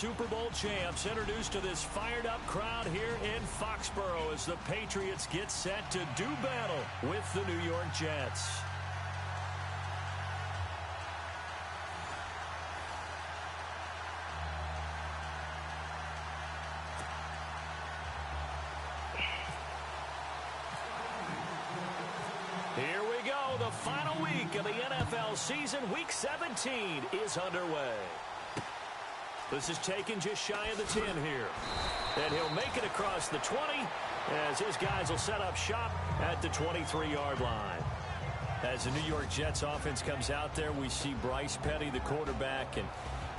Super Bowl champs introduced to this fired-up crowd here in Foxborough as the Patriots get set to do battle with the New York Jets. Here we go. The final week of the NFL season. Week 17 is underway. This is taken just shy of the 10 here. And he'll make it across the 20 as his guys will set up shop at the 23-yard line. As the New York Jets offense comes out there, we see Bryce Petty, the quarterback, and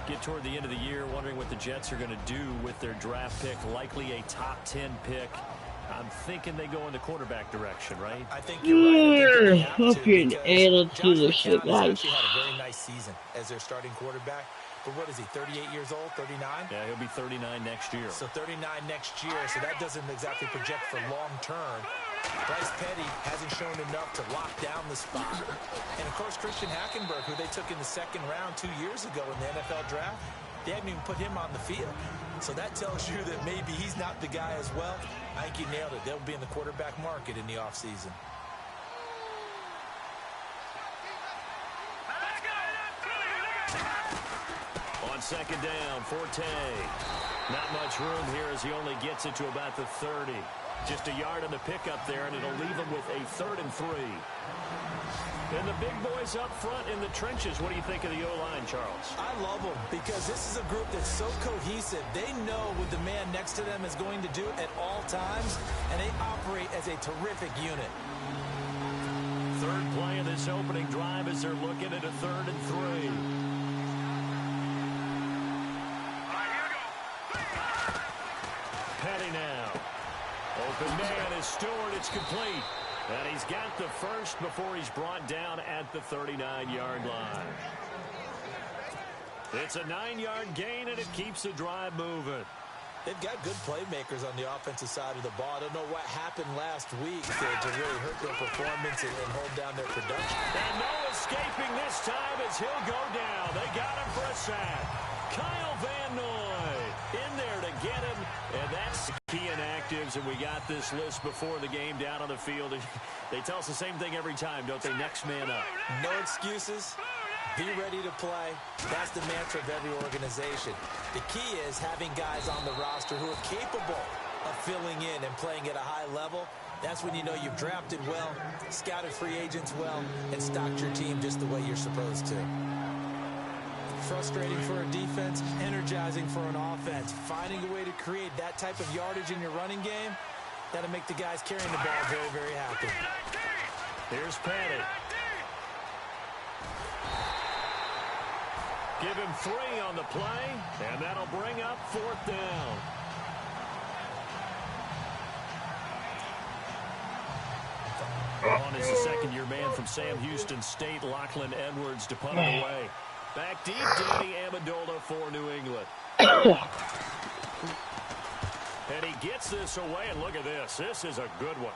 get toward the end of the year wondering what the Jets are going to do with their draft pick, likely a top 10 pick. I'm thinking they go in the quarterback direction, right? I think you're right. Fucking attitude, guys. Actually had a very nice season as their starting quarterback. But what is he, 38 years old, 39? Yeah, he'll be 39 next year. So 39 next year, so that doesn't exactly project for long term. Bryce Petty hasn't shown enough to lock down the spot. And, of course, Christian Hackenberg, who they took in the second round 2 years ago in the NFL draft, they haven't even put him on the field. So that tells you that maybe he's not the guy as well. I think you nailed it. They'll be in the quarterback market in the offseason. On second down, Forte. Not much room here as he only gets it to about the 30. Just a yard on the pickup there, and it'll leave him with a 3rd and 3. And the big boys up front in the trenches. What do you think of the O-line, Charles? I love them because this is a group that's so cohesive. They know what the man next to them is going to do at all times, and they operate as a terrific unit. Third play of this opening drive as they're looking at a 3rd and 3. Petty now. Open man is Stewart. It's complete. And he's got the first before he's brought down at the 39-yard line. It's a 9-yard gain, and it keeps the drive moving. They've got good playmakers on the offensive side of the ball. I don't know what happened last week to really hurt their performance and hold down their production. And no escaping this time as he'll go down. They got him for a sack. Kyle Van Noy in there to get him, and that's key inactives, and we got this list before the game down on the field. They tell us the same thing every time, don't they? Next man up. No excuses. Be ready to play. That's the mantra of every organization. The key is having guys on the roster who are capable of filling in and playing at a high level. That's when you know you've drafted well, scouted free agents well, and stocked your team just the way you're supposed to. Frustrating for a defense, energizing for an offense. Finding a way to create that type of yardage in your running game, that'll make the guys carrying the ball very, very happy. Here's Petty. Give him 3 on the play, and that'll bring up 4th down. On is the second-year man from Sam Houston State, Lachlan Edwards, to punt it away. Back deep, Danny Amendola for New England. And he gets this away, and look at this. This is a good one.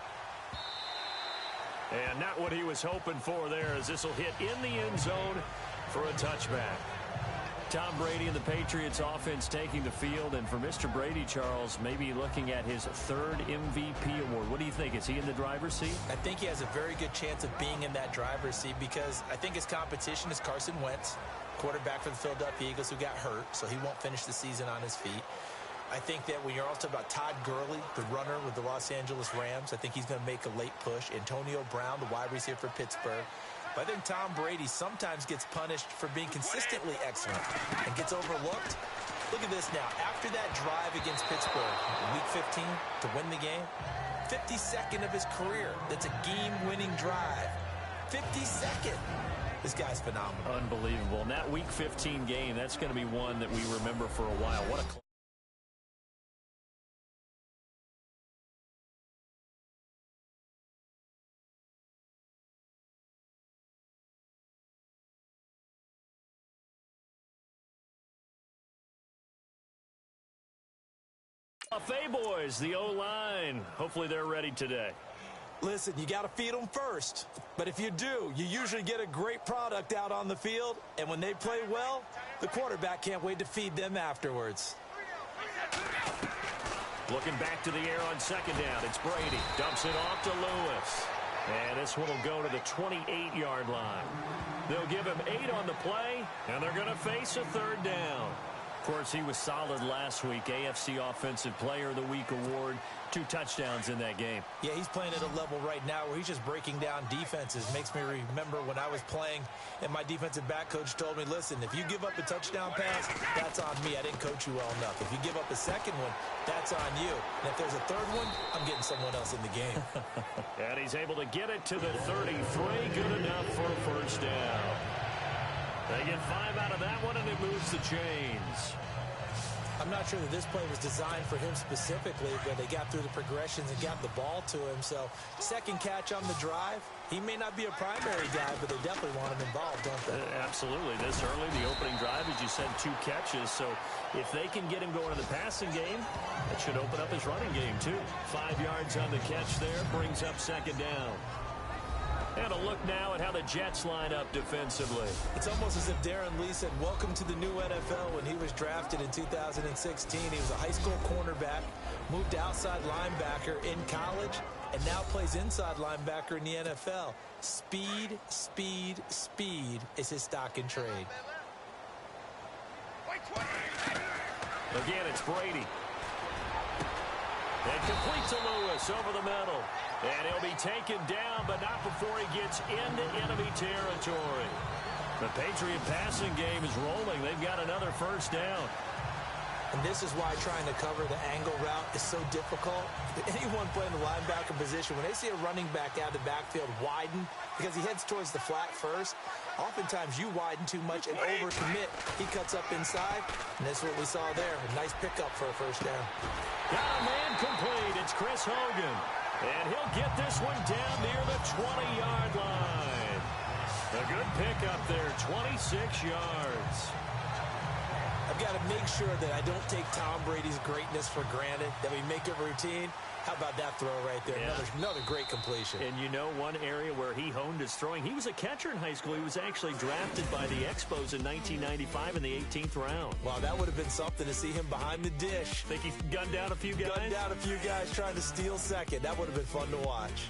And not what he was hoping for there, as this will hit in the end zone for a touchback. Tom Brady and the Patriots offense taking the field, and for Mr. Brady, Charles, maybe looking at his 3rd MVP award. What do you think? Is he in the driver's seat? I think he has a very good chance of being in that driver's seat because I think his competition is Carson Wentz, quarterback for the Philadelphia Eagles, who got hurt, so he won't finish the season on his feet. I think that when you're also about Todd Gurley, the runner with the Los Angeles Rams, I think he's going to make a late push. Antonio Brown, the wide receiver for Pittsburgh. But I think Tom Brady sometimes gets punished for being consistently excellent and gets overlooked. Look at this now. After that drive against Pittsburgh in Week 15 to win the game, 52nd of his career. That's a game-winning drive. 52nd. This guy's phenomenal. Unbelievable. And that Week 15 game, that's going to be one that we remember for a while. What a Buffet boys, the O-line. Hopefully they're ready today. Listen, you got to feed them first. But if you do, you usually get a great product out on the field. And when they play well, the quarterback can't wait to feed them afterwards. Looking back to the air on second down. It's Brady. Dumps it off to Lewis. And this one will go to the 28-yard line. They'll give him 8 on the play, and they're going to face a third down. Of course, he was solid last week. AFC Offensive Player of the Week award. 2 touchdowns in that game. Yeah, he's playing at a level right now where he's just breaking down defenses. Makes me remember when I was playing and my defensive back coach told me, listen, if you give up a touchdown pass, that's on me. I didn't coach you well enough. If you give up a second one, that's on you. And if there's a third one, I'm getting someone else in the game. And he's able to get it to the 33. Good enough for a first down. They get 5 out of that one, and it moves the chains. I'm not sure that this play was designed for him specifically, but they got through the progressions and got the ball to him. So second catch on the drive. He may not be a primary guy, but they definitely want him involved, don't they? Absolutely. This early, the opening drive, as you said, 2 catches. So if they can get him going in the passing game, it should open up his running game, too. 5 yards on the catch there, brings up second down. And a look now at how the Jets line up defensively. It's almost as if Darren Lee said, welcome to the new NFL. When he was drafted in 2016, he was a high school cornerback, moved to outside linebacker in college, and now plays inside linebacker in the NFL. Speed, speed, speed is his stock in trade. Again, it's Brady. And complete to Lewis over the middle. And he'll be taken down, but not before he gets into enemy territory. The Patriot passing game is rolling. They've got another first down. And this is why trying to cover the angle route is so difficult. Anyone playing the linebacker position, when they see a running back out of the backfield widen, because he heads towards the flat first, oftentimes you widen too much and overcommit. He cuts up inside, and that's what we saw there. A nice pickup for a first down. Got a man complete. It's Chris Hogan. And he'll get this one down near the 20-yard line. A good pickup there, 26 yards. I've got to make sure that I don't take Tom Brady's greatness for granted, that we make it routine. How about that throw right there? Yeah. Another great completion. And you know one area where he honed his throwing, he was a catcher in high school. He was actually drafted by the Expos in 1995 in the 18th round. Wow, that would have been something to see him behind the dish. Think he gunned down a few guys? Gunned down a few guys trying to steal second. That would have been fun to watch.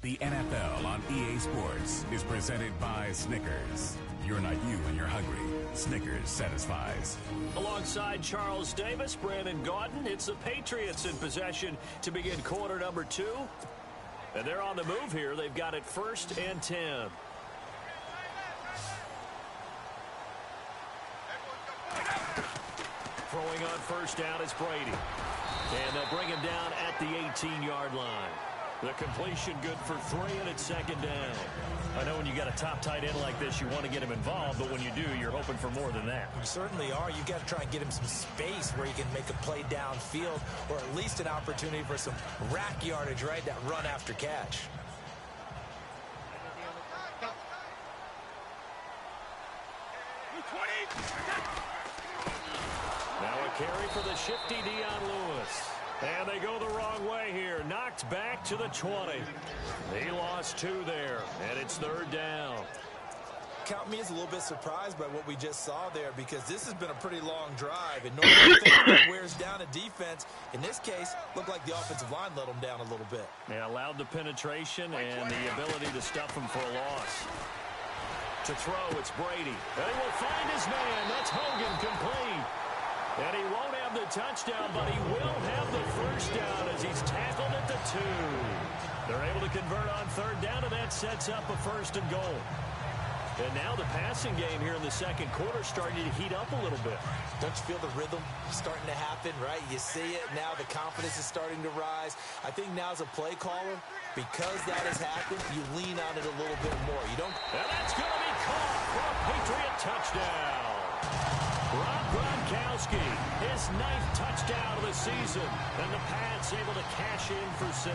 The NFL on EA Sports is presented by Snickers. You're not you when you're hungry. Snickers satisfies. Alongside Charles Davis, Brandon Gaudin, it's the Patriots in possession to begin quarter number 2. And they're on the move here. They've got it 1st and 10. Throwing on first down is Brady. And they'll bring him down at the 18-yard line. The completion good for 3, and it's second down. I know when you got a top tight end like this, you want to get him involved, but when you do, you're hoping for more than that. You certainly are. You got to try and get him some space where he can make a play downfield, or at least an opportunity for some rack yardage, right? That run after catch. Now a carry for the shifty Dion Lewis. And they go the wrong way here. Knocked back to the 20. He lost 2 there, and it's 3rd down. Count me as a little bit surprised by what we just saw there, because this has been a pretty long drive, and normally it wears down a defense. In this case, looked like the offensive line let them down a little bit. They allowed the penetration and the ability to stuff him for a loss. To throw, it's Brady. And he will find his man. That's Hogan, complete. And he won't have the touchdown, but he will have the first down as he's tackled at the 2. They're able to convert on 3rd down, and that sets up a 1st and goal. And now the passing game here in the second quarter starting to heat up a little bit. Don't you feel the rhythm starting to happen, right? You see it now. The confidence is starting to rise. I think now as a play caller, because that has happened, you lean on it a little bit more. You don't. And that's going to be caught for a Patriot touchdown. Rob Gronkowski, his 9th touchdown of the season, and the Pats able to cash in for 6.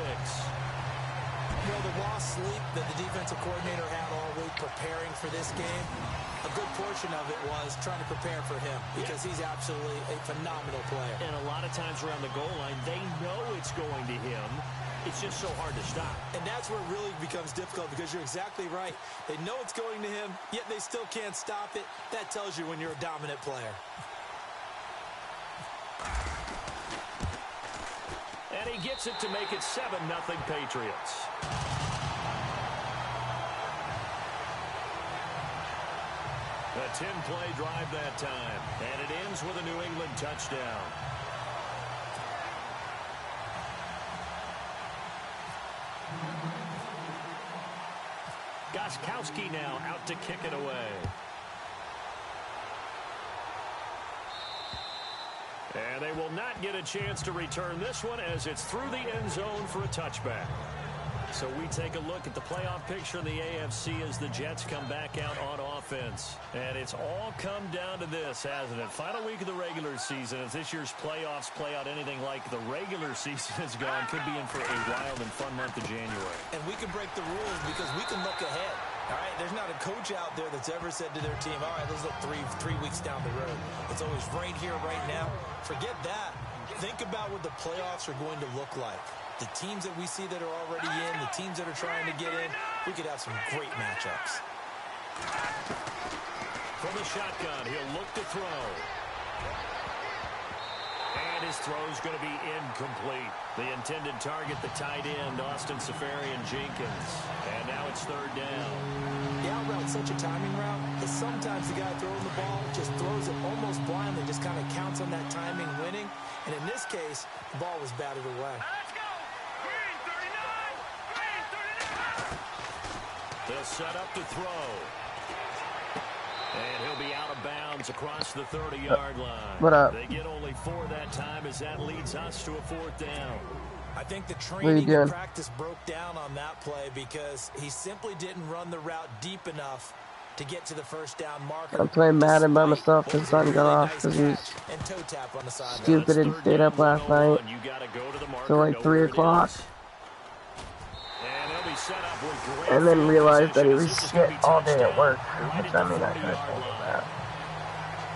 Well, the lost sleep that the defensive coordinator had all week preparing for this game, a good portion of it was trying to prepare for him because he's absolutely a phenomenal player. And a lot of times around the goal line, they know it's going to him. It's just so hard to stop. And that's where it really becomes difficult because you're exactly right. They know it's going to him, yet they still can't stop it. That tells you when you're a dominant player. And he gets it to make it 7-0 Patriots. A 10-play drive that time. And it ends with a New England touchdown. Gostkowski now out to kick it away. And they will not get a chance to return this one as it's through the end zone for a touchback. So we take a look at the playoff picture in the AFC as the Jets come back out on offense. And it's all come down to this, hasn't it? Final week of the regular season. As this year's playoffs play out anything like the regular season has gone, could be in for a wild and fun month of January. And we can break the rules because we can look ahead. All right, there's not a coach out there that's ever said to their team, all right, let's look three weeks down the road. It's always right here, right now. Forget that. Think about what the playoffs are going to look like. The teams that we see that are already in, the teams that are trying to get in, we could have some great matchups. From the shotgun, he'll look to throw. And his throw is going to be incomplete. The intended target, the tight end, Austin Seferian-Jenkins. And now it's third down. The out route's such a timing route that sometimes the guy throwing the ball just throws it almost blindly, just kind of counts on that timing winning. And in this case, the ball was batted away. They'll set up to throw. And he'll be out of bounds across the 30-yard line. What up? They get only 4 that time as that leads us to a 4th down. I think the training and practice broke down on that play because he simply didn't run the route deep enough to get to the first down marker. I'm playing Madden by myself because the sun got off because he was stupid and stayed up last night till like 3 o'clock. And then realized that he was shit all day at work. Which I mean, I could have told him that.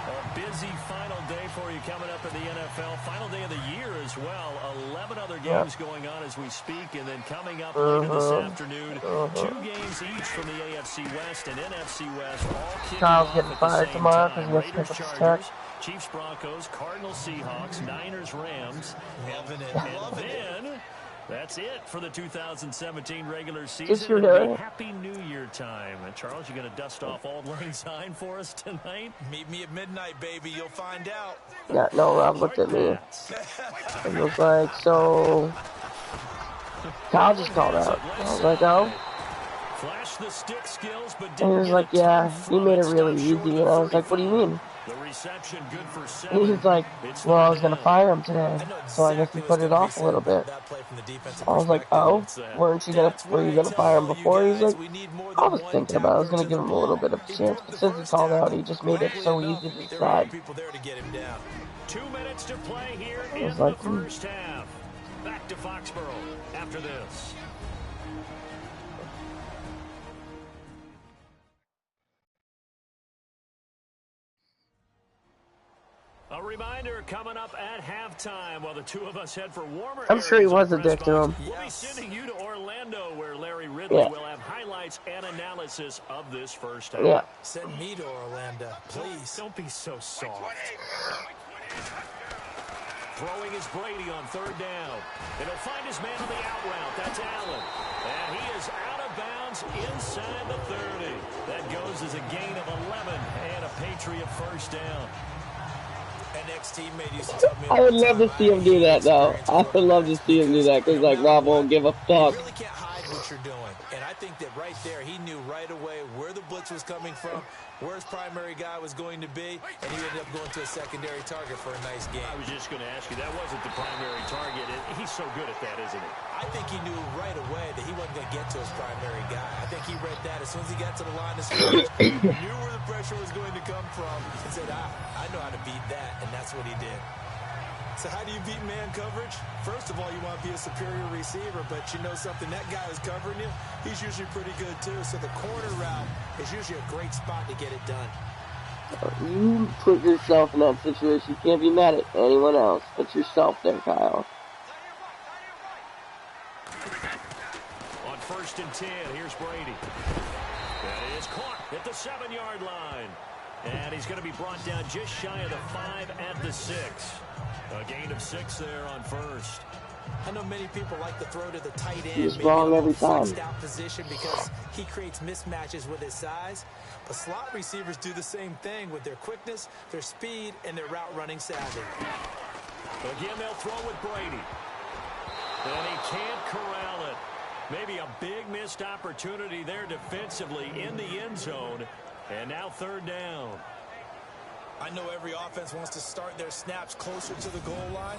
A busy final day for you coming up in the NFL. Final day of the year as well. 11 other games going on as we speak. And then coming up later this afternoon, 2 games each from the AFC West and NFC West. All kicking Kyle's off getting at fired the same tomorrow time. because he has to Raiders, pick up his Chargers, check. Chiefs, Broncos, Cardinals, Seahawks, Niners, Rams. Loving it. And then that's it for the 2017 regular season. Yes, you're doing. Happy New Year time. And Charles, you going to dust off Auld Lang Syne for us tonight? Meet me at midnight, baby. You'll find out. Yeah, no, Rob looked at me. It was like, so... Kyle just called out. I was like, oh. Flash the stick skills, but And he was like, yeah, he made it really easy. And I was like, what do you mean? The reception good for 7. And he was like, well, I was going to fire him today. So I guess he put it off a little bit. I was like, oh, were you going to fire him before? He's like, I was thinking about it. I was going to give him a little bit of a chance. But since he called out, he just made it so easy to decide. 2 minutes to play here in the first half. Back to Foxborough after this. A reminder coming up at halftime while the two of us head for warmer I'm sure he was a dick to him. We'll be sending you to Orlando where Larry Ridley will have highlights and analysis of this first half. Yeah. Send me to Orlando, please. Don't be so soft. Throwing is Brady on 3rd down. And he'll find his man on the out route. That's Allen. And he is out of bounds inside the 30. That goes as a gain of 11 and a Patriot first down. An ex-teammate used to tell me I would love to see him do that, though. I would love to see him do that because, like, Rob won't give a fuck. You really can't hide what you're doing. And I think that right there, he knew right away where the blitz was coming from, where his primary guy was going to be, and he ended up going to a secondary target for a nice game. I was just going to ask you, that wasn't the primary target. He's so good at that, isn't he? I think he knew right away that he wasn't going to get to his primary guy. I think he read that as soon as he got to the line of scrimmage, knew where the pressure was going to come from, and said, I know how to beat that, and that's what he did. So how do you beat man coverage? First of all, you want to be a superior receiver, but you know something, that guy who's covering you, he's usually pretty good too. So the corner route is usually a great spot to get it done. You put yourself in that situation. You can't be mad at anyone else but yourself there, Kyle. On 1st and 10, here's Brady. That is caught at the 7-yard line. And he's going to be brought down just shy of the 5 at the 6. A gain of 6 there on 1st. I know many people like to throw to the tight end. He's wrong every time. Out position because he creates mismatches with his size. But slot receivers do the same thing with their quickness, their speed, and their route running savvy. Again, they'll throw with Brady. And he can't corral it. Maybe a big missed opportunity there defensively in the end zone. And now 3rd down. I know every offense wants to start their snaps closer to the goal line,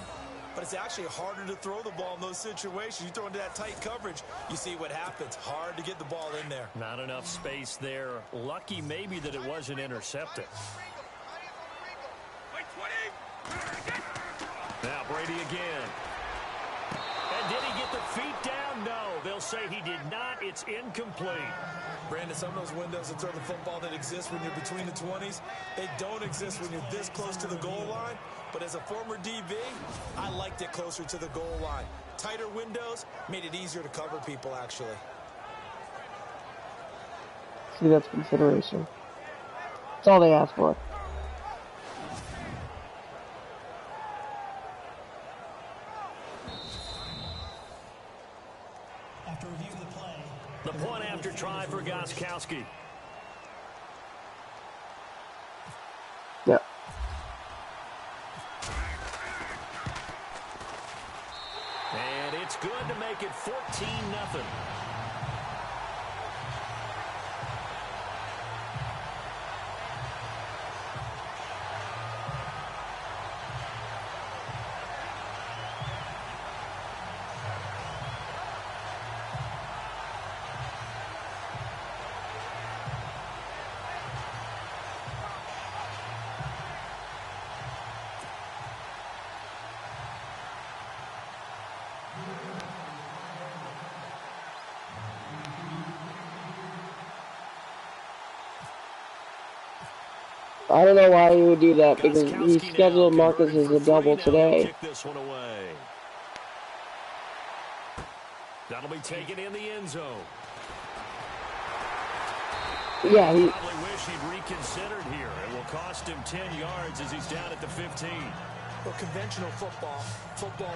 but it's actually harder to throw the ball in those situations. You throw into that tight coverage, you see what happens. Hard to get the ball in there. Not enough space there. Lucky maybe that it wasn't intercepted. Now Brady again. And did he get the feet down? No. They'll say he did not. It's incomplete. Brandon, some of those windows to throw the football that exist when you're between the 20s, they don't exist when you're this close to the goal line. But as a former DB, I liked it closer to the goal line. Tighter windows made it easier to cover people, actually. See, that's consideration. That's all they ask for. After review of the play, the point after try for Gostkowski. Yep. And it's good to make it 14-0. I don't know why he would do that, because he scheduled Marcus as a double today. That'll be taken in the end zone. Yeah, he probably wish he'd reconsidered here. It will cost him 10 yards as he's down at the 15. Well, conventional football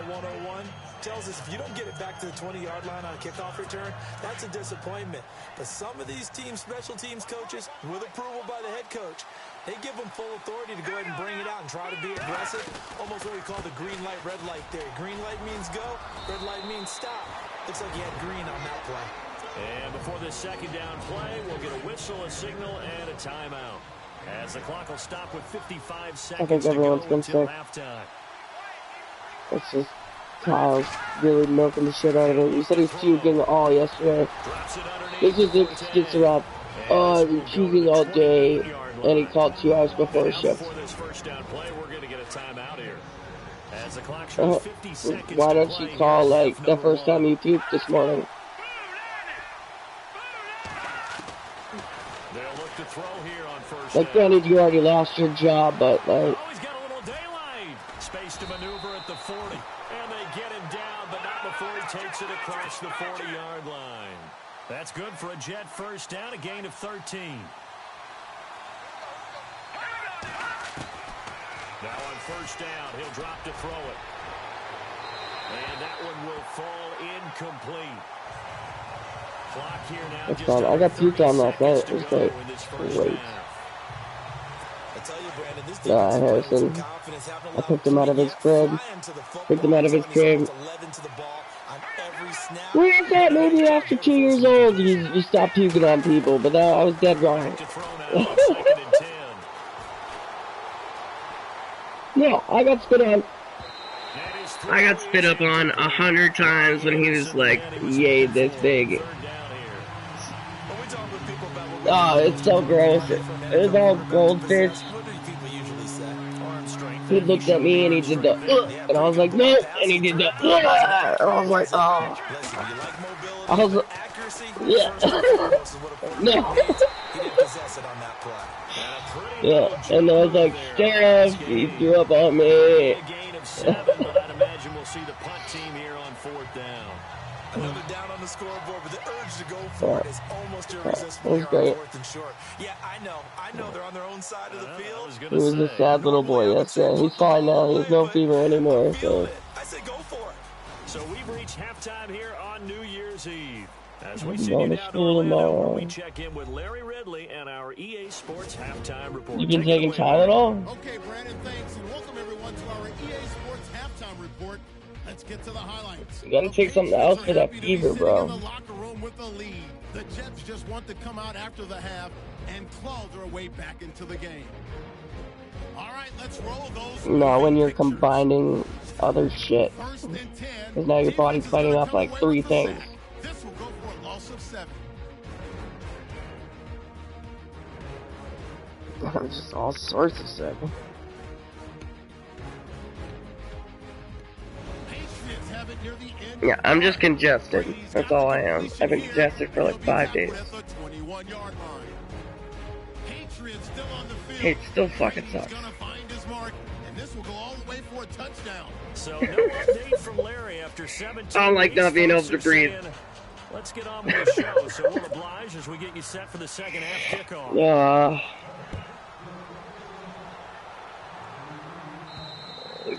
101, tells us if you don't get it back to the 20-yard line on a kickoff return, that's a disappointment. But some of these special teams coaches, with approval by the head coach, they give them full authority to go ahead and bring it out and try to be aggressive. Almost what we call the green light, red light theory. Green light means go, red light means stop. Looks like he had green on that play. And before this 2nd down play, we'll get a whistle, a signal, and a timeout. As the clock will stop with 55 seconds to go until halftime. It's just Kyle's really milking the shit out of it. He said he's puking all yesterday. This is it gets around. Oh, I've been puking all day, and he called 2 hours before his shift. Before this 1st down play, we're going to get a timeout here. As the clock shows 50 seconds. Why don't you call like the first time you puked this morning? They'll look to throw here on 1st like, granted, you already lost your job, but like. Oh, he's got a little daylight. Space to maneuver at the 40. And they get him down, but not before he takes it across the 40-yard line. That's good for a Jet 1st down, a gain of 13. Now on 1st down, he'll drop to throw it. And that one will fall incomplete. Clock here now. That's fine. I got puked on last night. It was great. Great. Harrison. I picked him out of his crib. We thought maybe after 2 years old you stopped puking on people, but I was dead wrong. No, I got spit on. I got spit up on 100 times when he was like, yay, this big. Oh, it's so gross. It was all goldfish. he looked at me and he did the, and I was like, no, and he did the, and I was like, oh. I was like, yeah. No. Yeah, and I was like, Steph, he threw up on me. Another down on the scoreboard, but the urge to go for it is almost irresistible here on 4th and short. Yeah, I know they're on their own side of the field. He was a sad little boy yesterday. He's fine now. He has no fever anymore. So. I say go for it. So we've reached halftime here on New Year's Eve. As we send you down to Orlando, we check in with Larry Ridley and our EA Sports halftime report. You've been taking Tylenol? Okay, Brandon, thanks, and welcome everyone to our EA Sports halftime report. Let's get to the highlights. You gotta take something else for that fever, bro. In the locker room with the lead. The Jets just want to come out after the half and claw their way back into the game. All right, let's roll those. No, when you're combining other shit. Because now your body's fighting off like 3 things. This will go for a loss of 7. Just all sorts of stuff. Yeah, I'm just congested. That's all I am. I've been congested for like 5 days. Hey, it still fucking sucks. So no update from Larry after 17. I don't like not being able to breathe. Let's get on with the show. So we'll oblige as we get you set for the second half kickoff.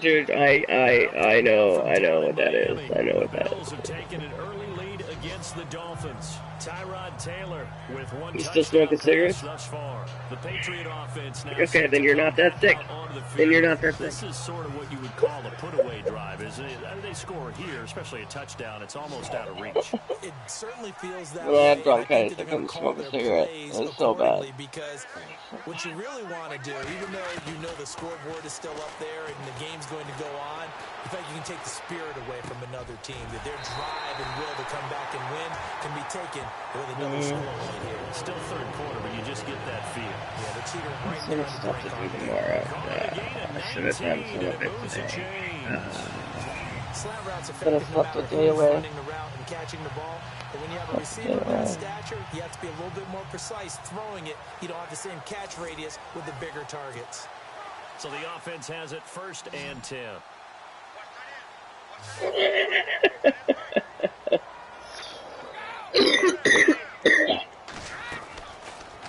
Dude, I know what that is. I know what that is. Bills have taken an early lead against the Dolphins. Tyrod Taylor with one you still smoking cigarettes? Thus far. The Patriot offense now. Okay, then you're not that sick. Then you're not that sick. This is sort of what you would call a put-away drive, isn't it? They score here, especially a touchdown. It's almost out of reach. It certainly feels that way. I had bronchitis. I couldn't smoke a cigarette. It's so bad. Because what you really want to do, even though you know the scoreboard is still up there and the game's going to go on, in fact, you can take the spirit away from another team. That their drive and will to come back and win can be taken with another score right here. It's still third quarter, but you just get that feel. Yeah, the cheater right there. there. Stuff to do tomorrow. I should have done some of it today. Slant routes But it's left a day away. running the route and catching the ball. But when you have a receiver of that stature, you have to be a little bit more precise throwing it. You don't have the same catch radius with the bigger targets. So the offense has it 1st and 10.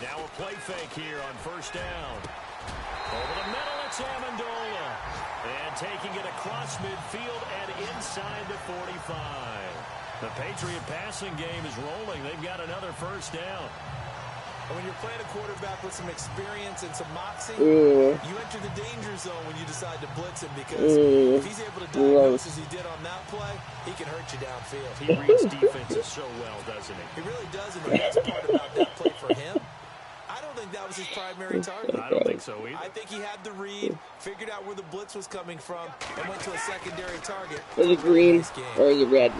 Now a play fake here on 1st down. Over the middle, it's Amendola. And taking it across midfield and inside the 45. The Patriot passing game is rolling. They've got another 1st down. And when you're playing a quarterback with some experience and some moxie, you enter the danger zone when you decide to blitz him because if he's able to diagnose as he did on that play, he can hurt you downfield. He reads defenses so well, doesn't he? He really does, and the best part about that play for him, I don't think that was his primary target. I don't think so either. I think he had the read, figured out where the blitz was coming from, and went to a secondary target. Is it green or is it red?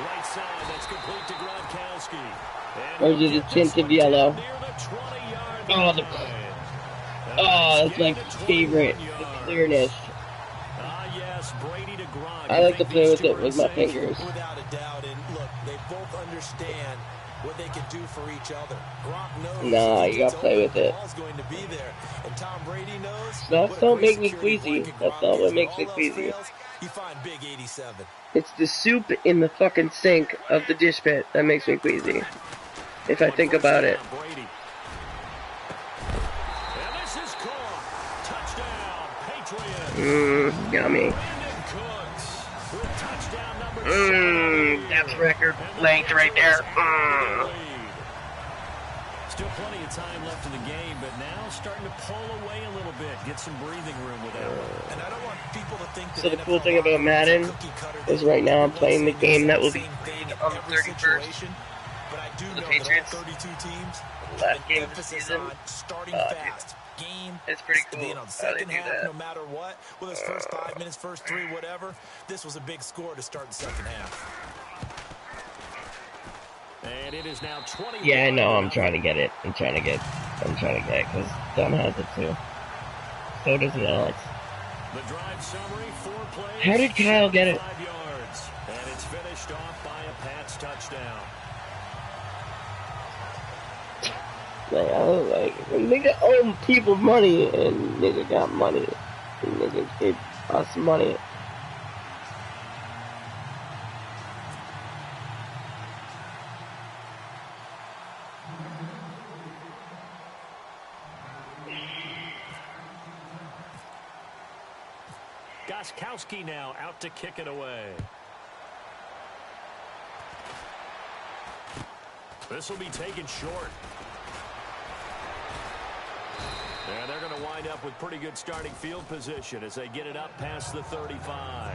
Right side, that's complete to Gronkowski. Or is it a tinted yellow? Oh, that's my favorite. The clearness. I like to play with it with my fingers. Without a doubt, and look, they both understand what they can do for each other. Gronk knows nah, you gotta play with it. Going to be there. And Tom Brady knows. That's don't make me queasy. That's not what makes me queasy. You find Big 87. It's the soup in the fucking sink of the dish pit that makes me queasy. If I think about it. Yummy. That's record length right there. Still plenty of time left in the game, but now starting to pull away a little bit, get some breathing room with that one. And I don't want people to think that so the cool thing about Madden is right now I'm playing the game that will be played on the 31st. But I do the know Patriots. that all 32 teams, last game of the emphasis season. on starting fast. Game, it's pretty cool being on second half, no matter what. Whether it's first 5 minutes, first 3, whatever. This was a big score to start the second half. And it is now 20. Yeah, I know. I'm trying to get it. I'm trying to get it because Dunn has it too. So does Alex. The drive summary, 4 plays. How did Kyle get it? 5 yards. And it's finished off by a Pats touchdown. Like, nigga owe people money, and nigga got money. And nigga gave us money. Goskowski now out to kick it away. This will be taken short. And they're going to wind up with pretty good starting field position as they get it up past the 35.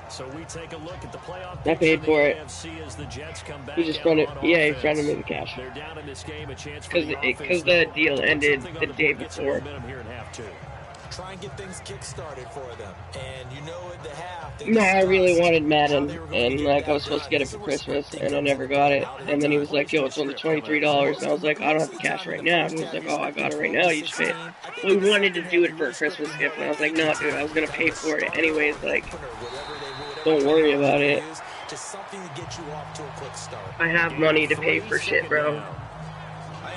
So we take a look at the playoff. I paid for it. As the Jets come back. He just run it. Yeah, he's trying to make the cash. They're down in this game, a chance because the deal ended the day before. Try and get things kick-started for them. And you know at the half... No, I really wanted Madden, and like I was supposed to get it for Christmas, and I never got it. And then he was like, yo, it's only $23, and I was like, I don't have the cash right now. And he was like, oh, I got it right now, you just pay it. Well, we wanted to do it for a Christmas gift, and I was like, no, dude, I was going to pay for it anyways, like, don't worry about it. Just something to get you off to a quick start. I have money to pay for shit, bro.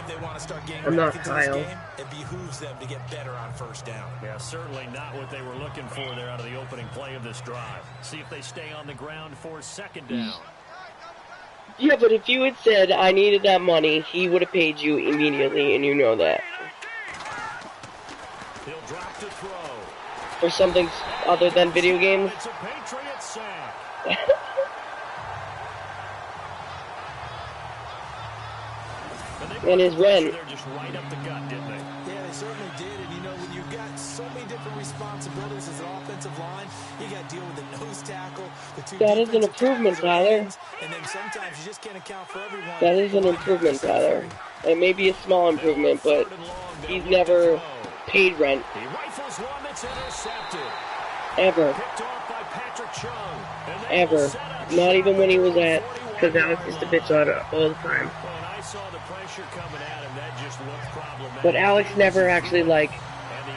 They want to start getting I'm not back into Kyle. this game, it behooves them to get better on first down. Yeah, certainly not what they were looking for there out of the opening play of this drive. See if they stay on the ground for second down. Yeah, but if you had said I needed that money, he would have paid you immediately, and you know that. He'll drop to throw. For something other than video games. It's a Patriot sack. And his run. They're just right up the gut, didn't they? Yeah, they certainly did. And you know, when you've got so many different responsibilities as an offensive line, you got to deal with the nose tackle, the two. That is an improvement, Tyler. And then sometimes you just can't account for everyone. That is an improvement, Tyler. It may be a small improvement, but he's never paid rent. He rifles one that's intercepted. Ever. Picked off by Patrick Chung. Ever. Not even when he was at, because Alex used to bitch on it all the time. Saw the pressure coming at him, that just looked problematic. But Alex never actually, like,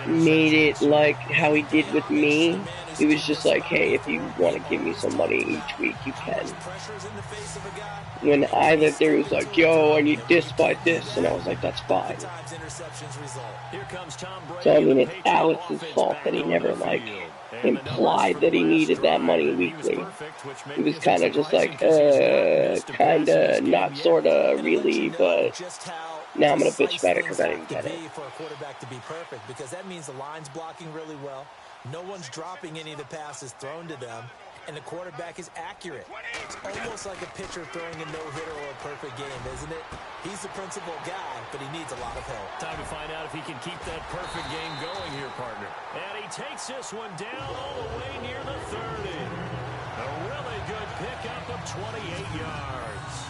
made it like how he did with me. He was just like, hey, if you want to give me some money each week, you can. When I lived there, he was like, yo, I need this by this. And I was like, that's fine. So, I mean, it's Alex's fault that he never, like, implied that he needed that money weekly. He was kind of just like, kinda, not sorta, really, but now I'm gonna bitch about it because I didn't get it. For a quarterback to be perfect, because that means the line's blocking really well. No one's dropping any of the passes thrown to them, and the quarterback is accurate. It's almost like a pitcher throwing a no-hitter or a perfect game, isn't it? He's the principal guy, but he needs a lot of help. Time to find out if he can keep that perfect game going here, partner. And he takes this one down all the way near the 30. A really good pickup of 28 yards.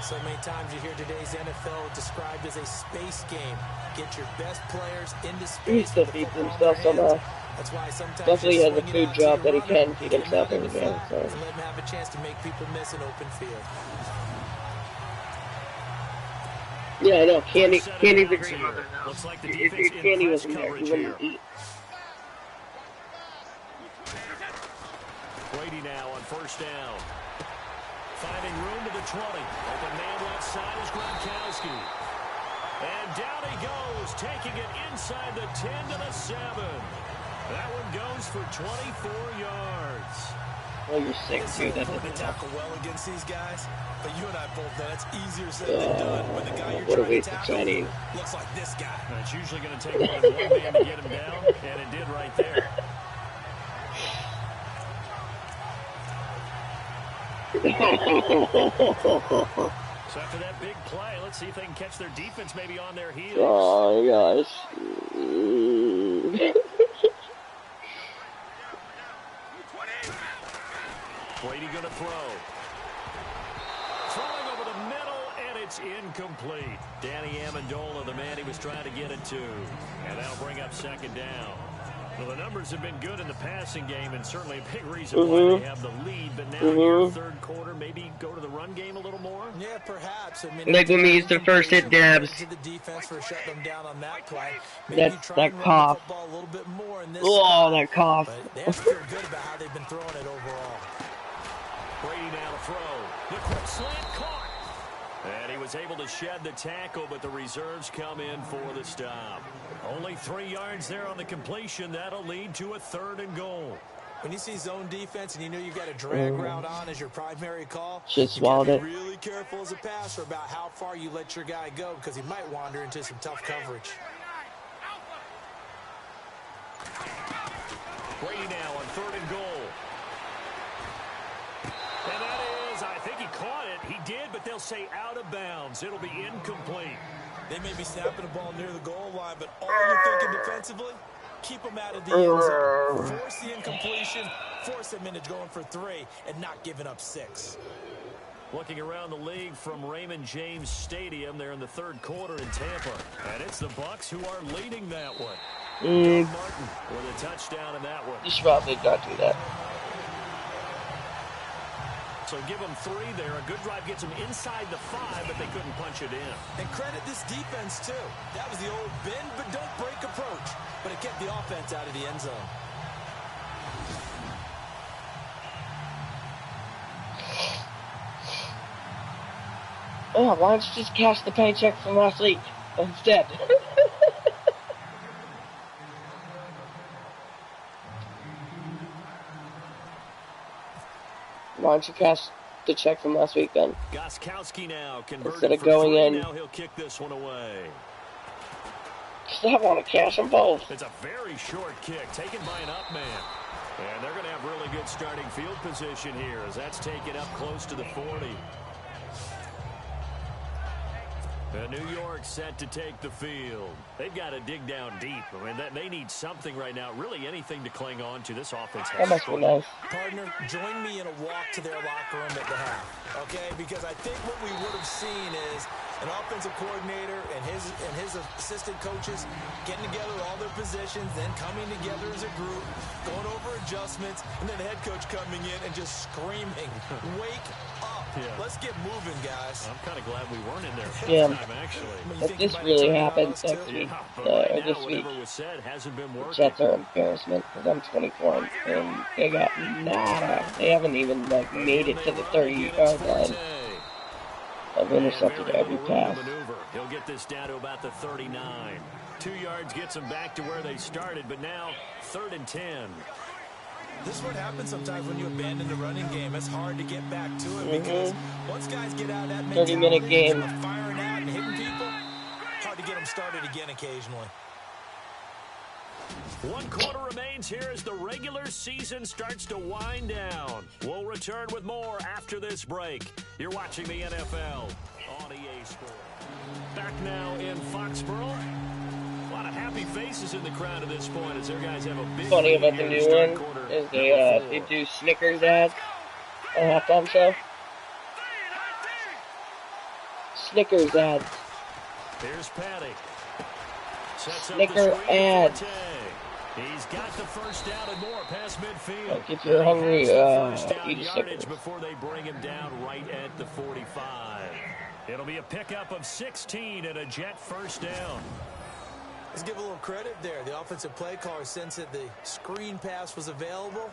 So many times you hear today's NFL described as a space game. Get your best players into space. He still feeds himself somehow. That's why sometimes definitely has a food job that he can feed himself every day. So. Let him have a chance to make people miss an open field. Yeah, I know. Candy's a great mother now. If Candy wasn't there, he wouldn't eat. Brady now on first down. Finding room to the 20. Open man left side is Gronkowski. And down he goes, taking it inside the 10 to the 7. That one goes for 24 yards. Oh, you're sick, dude. That's a tackle well against these guys, but you and I both know it's easier said than done when the guy you're trying to tackle looks like this guy. And it's usually going to take more than one man to get him down, and it did right there. So after that big play, let's see if they can catch their defense maybe on their heels. Oh, gosh. Brady going to throw. Throwing over the middle, and it's incomplete. Danny Amendola, the man he was trying to get it to. And that'll bring up second down. Well, the numbers have been good in the passing game, and certainly a big reason why they have the lead. But now here, third quarter, maybe go to the run game a little more? Yeah, perhaps. I mean, like when we used to first hit dabs. To the defense for shutting them down on that play. That's that cough. A little bit more in this oh, that cough. But they have to feel good about how they've been throwing it overall. Brady now to throw. The quick slant caught. And he was able to shed the tackle, but the reserves come in for the stop. Only 3 yards there on the completion. That'll lead to a 3rd and goal. When you see zone defense and you know you've got a drag route on as your primary call, just swallowed it. Be really careful as a passer about how far you let your guy go because he might wander into some tough coverage. Brady now on 3rd and goal. And that is, I think he caught it. He did, but they'll say out of bounds. It'll be incomplete. They may be snapping the ball near the goal line, but all you're thinking defensively, keep them out of the end zone. Force the incompletion, force them into going for 3, and not giving up 6. Looking around the league from Raymond James Stadium, they're in the 3rd quarter in Tampa. And it's the Bucs who are leading that one. Martin with a touchdown in that one. You should probably not do that. So give them 3 there. A good drive gets them inside the 5, but they couldn't punch it in. And credit this defense, too. That was the old bend but don't break approach. But it kept the offense out of the end zone. Oh, why don't you just cash the paycheck from last week instead? Why don't you cash the check from last week then? Gostkowski now instead of going in. Now he'll kick this one away. Because I want to cash them both. It's a very short kick taken by an up man. And they're going to have really good starting field position here as that's taken up close to the 40. And New York set to take the field. They've got to dig down deep. I mean, they need something right now, really anything to cling on to. This offense has nice. Partner, join me in a walk to their locker room at the half, okay? Because I think what we would have seen is an offensive coordinator and his assistant coaches getting together all their positions, then coming together as a group, going over adjustments, and then the head coach coming in and just screaming, wake up. Yeah. Let's get moving, guys. I'm kind of glad we weren't in there time, actually. If this really happens next week, right this week, was said hasn't been working. the Jets are an embarrassment because I'm 24 and they got nada. They haven't even made it to the 30-yard line. I've intercepted every pass. He'll get this down to about the 39. 2 yards gets them back to where they started, but now 3rd and 10. This is what happens sometimes when you abandon the running game. It's hard to get back to it because once guys get out of that mentality, 30-minute game, firing out and hitting people, hard to get them started again occasionally. 1 quarter remains here as the regular season starts to wind down. We'll return with more after this break. You're watching the NFL on EA Sports. Back now in Foxborough. A lot of happy faces in the crowd at this point as their guys have a big funny about the new one is they do Snickers ads on a halftime show. Snickers ads. Here's Patty. Snicker ads. He's got the first down and more past midfield. Like if you're hungry, eat Snickers. Before they bring him down right at the 45. It'll be a pickup of 16 and a Jet first down. Let's give a little credit there. The offensive play caller sensed that the screen pass was available.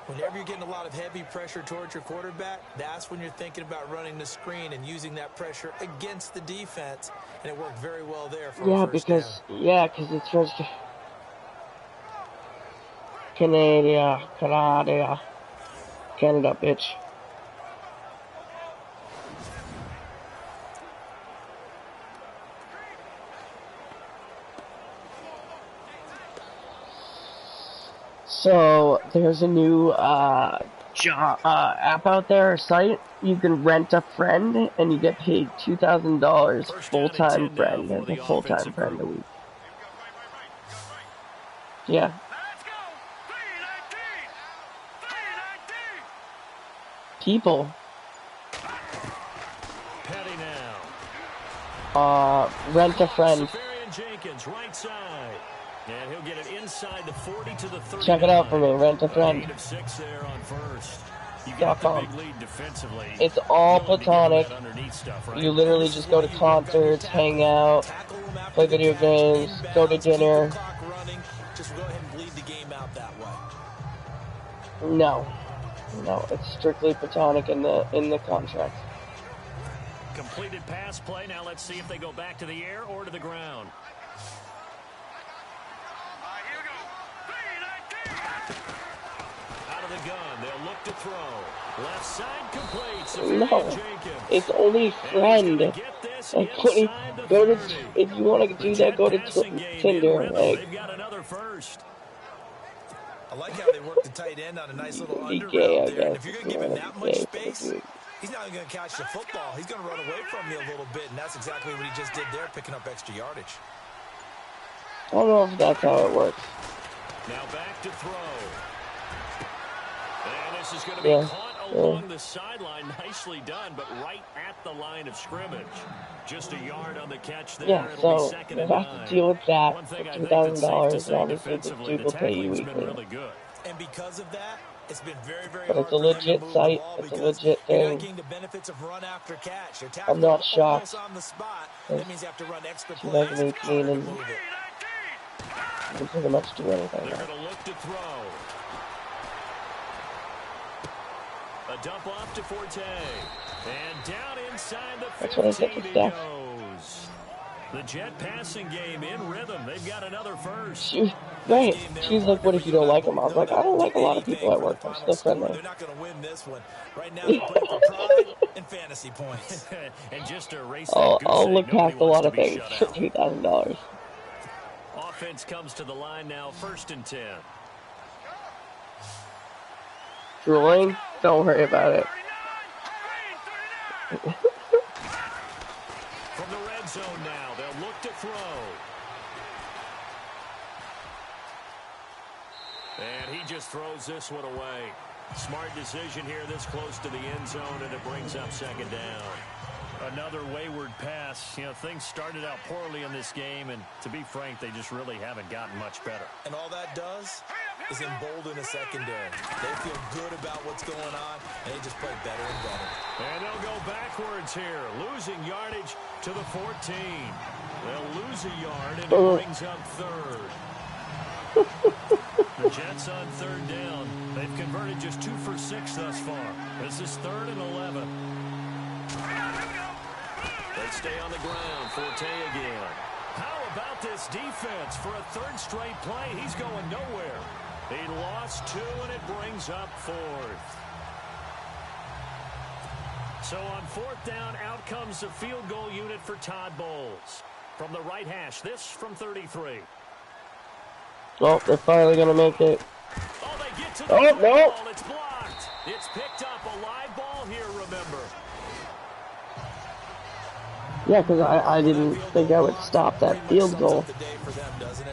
Whenever you're getting a lot of heavy pressure towards your quarterback, that's when you're thinking about running the screen and using that pressure against the defense. And it worked very well there for first down. Because it's first. Canada, bitch. So there's a new app out there, a site. You can rent a friend, and you get paid $2,000 full-time friend, as a full-time friend a week. Yeah. People. Petty now. Rent a friend. Jenkins, right side. And he'll get it inside the 40 to the 30. Check it out for me, rent a friend. Of 6 there on first. You got the big lead defensively. It's all platonic. Stuff, right? You literally just go to concerts, hang out, play video games, go to dinner. Just go ahead and bleed the game out that way. No, it's strictly platonic in the contract. Completed pass play. Now let's see if they go back to the air or to the ground. Out of the gun, they'll look to throw. Left side complete. No, it's only friend. Like, if you want to do that, go to Tinder. Like, they've got another first. I like how they work the tight end on a nice little under route there. And if you're going to give him that much space, he's not going to catch the football. He's going to run away from you a little bit, and that's exactly what he just did there, picking up extra yardage. I don't know if that's how it works. Now back to throw. And this is going to be caught along the sideline. Nicely done, but right at the line of scrimmage. Just a yard on the catch there. Yeah, so you have to deal with that for $2,000, and obviously the dude will pay you weekly. Really good. And because of that, it's been very, very but hard it's a legit site. It's a legit thing. I'm not shocked. That means you have to run extra 2018, and you can pretty much do anything. They're going to look to throw. A dump off to Forte. And down inside the 15 he goes. The Jet passing game in rhythm. They've got another first. Right. She's like, what if you don't like them? I was like, I don't like a lot of people at work. I'm still friendly. They're not going to win this one. Right now, they're playing for pride and fantasy points. And just to erase I'll look past a lot of things for $2,000. Offense comes to the line now, 1st and 10. Drooling? Don't worry about it. From the red zone now, they'll look to throw. And he just throws this one away. Smart decision here this close to the end zone, and it brings up 2nd down. Another wayward pass. You know, things started out poorly in this game, and to be frank, they just really haven't gotten much better. And all that does is embolden a secondary. They feel good about what's going on, and they just play better and better. And they'll go backwards here, losing yardage to the 14. They'll lose a yard, and it brings up 3rd. The Jets on 3rd down. They've converted just 2 for 6 thus far. This is 3rd and 11. They stay on the ground. Forte again. How about this defense for a 3rd straight play? He's going nowhere. He lost 2, and it brings up 4th. So on 4th down, out comes the field goal unit for Todd Bowles. From the right hash, this from 33. Well, they're finally going to make it. Oh, they get to the ball. It's blocked. It's picked up. A live ball here, remember. Yeah, because I didn't think I would stop that field goal.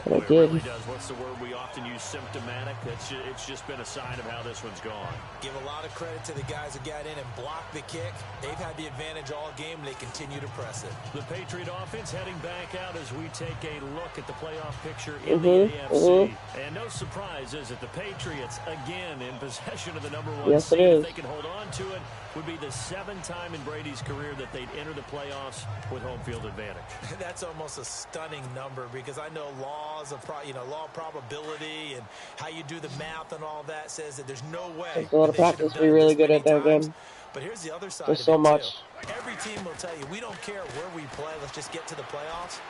But I did. What's the word we often use? Symptomatic. It's just been a sign of how this one's gone. Give a lot of credit to the guys who got in and blocked the kick. They've had the advantage all game, and they continue to press it. The Patriot offense heading back out as we take a look at the playoff picture in the AFC. And no surprise, is it? The Patriots, again, in possession of the #1 seed. If they can hold on to it, would be the 7th time in Brady's career that they'd enter the playoffs with home field advantage. That's almost a stunning number, because I know laws of law of probability and how you do the math and all that says that there's no way. There's a lot of practice to be really good at that game. But here's the other side. There's so much. Every team will tell you, we don't care where we play, let's just get to the playoffs.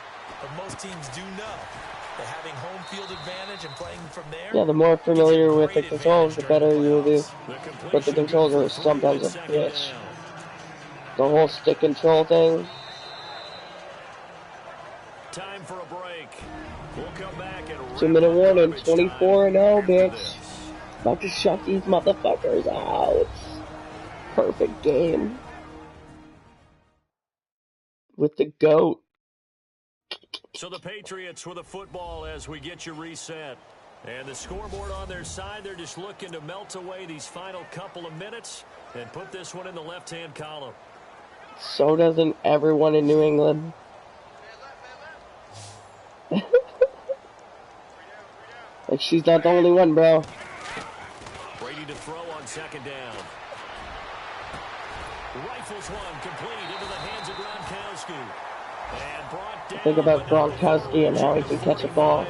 But most teams do know that having home field advantage and playing from there. Yeah, the more familiar with the controls, the better you will do. But the controls are sometimes a bitch. The whole stick control thing. Time for a break. We'll come back and 2-minute warning, 24-0, bitch. About to shut these motherfuckers out. Perfect game. With the GOAT. So the Patriots with the football as we get you reset. And the scoreboard on their side, they're just looking to melt away these final couple of minutes and put this one in the left-hand column. So doesn't everyone in New England. Like, she's not the only one, bro. Brady to throw on second down. Rifles one complete into the hands of Gronkowski. And brought down. Think about Gronkowski and how he can catch a ball.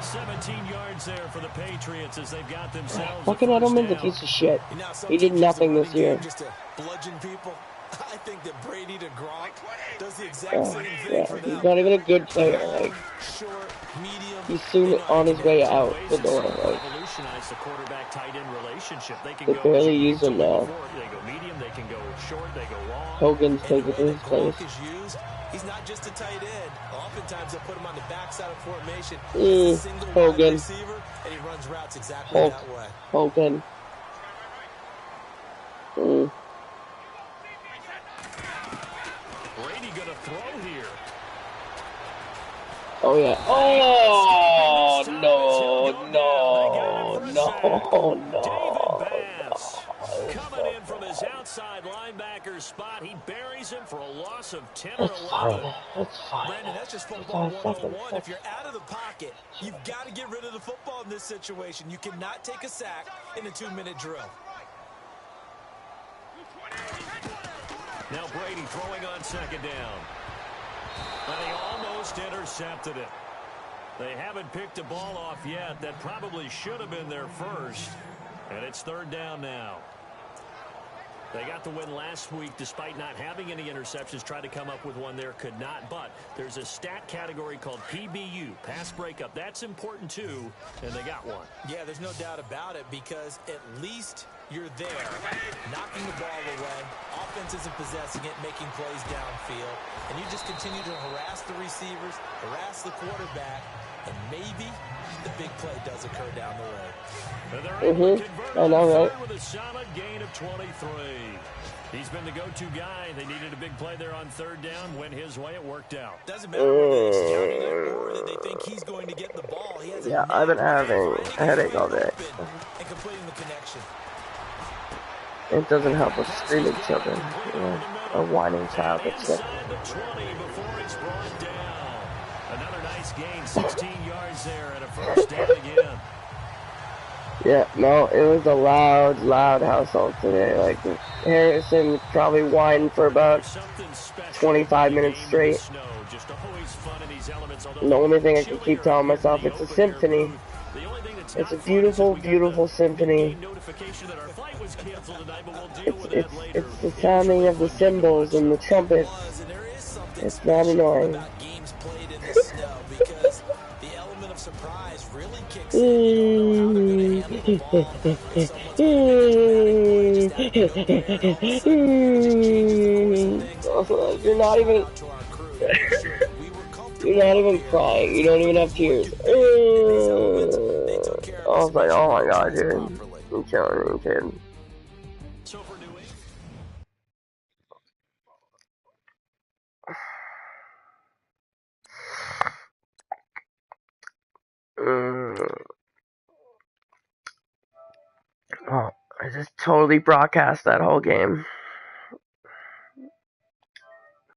17 yards there for the Patriots as they've got themselves. Fucking Edelman's a piece of shit. He did nothing this year. Just to bludgeon people. I think that Brady to Gronk does the exact same thing for them. He's not even a good player. Like, short, medium, he's soon on his way out the door. Like, revolutionize the quarterback tight end relationship. They barely use him now. They go medium, they can go short, they go long. Hogan's taking his place. He's not just a tight end. Oftentimes they'll put him on the backside of formation. Hogan. Receiver, and he runs routes exactly that way. Hogan. Brady gonna throw here. Oh yeah. Oh no. Coming in from his outside linebacker spot, he buries him for a loss of 10 or 11. That's fine. Brandon, that's just football 101. If you're out of the pocket, you've got to get rid of the football in this situation. You cannot take a sack in a 2-minute drill. Now Brady throwing on second down. And he almost intercepted it. They haven't picked a ball off yet. That probably should have been their first. And it's third down now. They got the win last week despite not having any interceptions. Tried to come up with one there, could not. But there's a stat category called PBU, pass breakup. That's important too, and they got one. Yeah, there's no doubt about it because at least you're there, knocking the ball away. Offense isn't possessing it, making plays downfield. And you just continue to harass the receivers, harass the quarterback, and maybe the big play does occur down the road. I know, right? With a solid gain of 23. He's been the go-to guy. They needed a big play there on third down. Went his way. It worked out. Doesn't matter whether it's counting it or that they think he's going to get the ball. He has I've been having a headache all day. And completing the connection. It doesn't help with screaming children. You know, a whining child that's sick. Another nice gain, 16 yards there and a first down again. Yeah, no, it was a loud household today. Like, Harrison probably whined for about 25 minutes straight. And the only thing I can keep telling myself, it's a symphony. It's a beautiful, beautiful symphony. It's the sounding of the cymbals and the trumpets. It's not annoying. Surprise really kicks in. You're not even crying. You don't even have tears. I was like, oh my god, dude. I'm killing you, kid. Oh, I just totally broadcast that whole game.